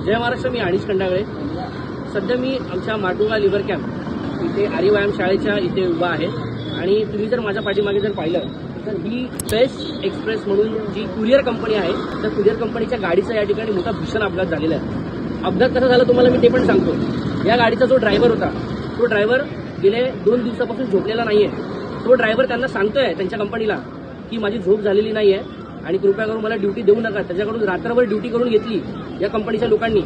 जय महाराष्ट्र. मी अनिश खंडागळे. सध्या मी आमच्या Matunga liver camp इथे आर्य व्यायाम शाळेच्या इथे उभा आहे आणि तुम्ही जर माझ्या पाठीमागे जर पाहिलं तर ही फेस एक्सप्रेस म्हणून जी कुरिअर कंपनी आहे त्या कुरिअर कंपनीच्या गाडीचा या ठिकाणी मोठा भीषण अपघात झालेला आहे. अपघात कसा झाला तुम्हाला मी ते पण सांगतो. या गाडीचा जो ड्रायव्हर होता तो ड्रायव्हर गेले 2 दिवसापासून झोपलेला नाहीये. तो ड्रायव्हर त्यांना सांगतोय त्यांच्या कंपनीला की माझी झोप झालेली नाहीये आणि कृपया करून मला ड्युटी देऊ नका. त्याच्याकडून रात्रभर ड्युटी करून घेतली या कंपनीच्या लोकांनी.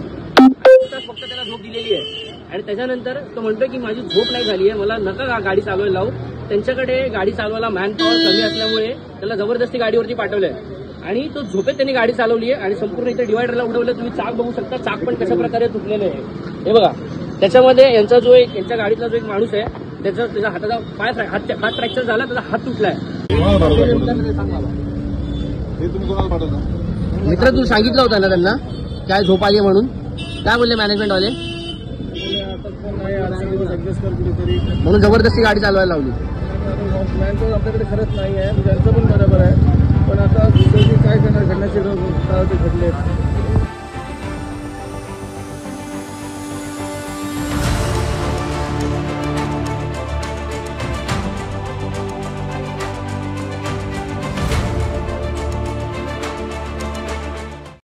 फक्त त्याला झोप दिलेली आहे आणि त्याच्यानंतर तो म्हणतोय की माझी झोप नाही झाली आहे, मला नका गाडी चालवायला लावू. त्यांच्याकडे गाडी चालवायला मॅनपॉवर कमी असल्यामुळे त्याला जबरदस्ती गाडीवरती पाठवलंय आणि तो झोपेत त्यांनी गाडी चालवली आहे आणि संपूर्ण इथे डिवायडरला उडवलं. तुम्ही चाक बघू शकता, चाक पण कशा प्रकारे तुटलेलं आहे हे बघा. त्याच्यामध्ये यांचा जो एक यांच्या गाडीतला जो एक माणूस आहे त्याच्या हाताचा हात फ्रॅक्चर झाला, त्याचा हात तुटलाय. मित्र तू सांगितलं होतं ना त्यांना काय झोप आली म्हणून, काय बोलले मॅनेजमेंट वाले? म्हणून जबरदस्ती गाडी चालवायला लावली. मॅनपॉवर आपल्याकडे खरंच नाही आहे, त्यांचं पण बरोबर आहे, पण आता दुसरी काय करणार, घडण्याचे घडले.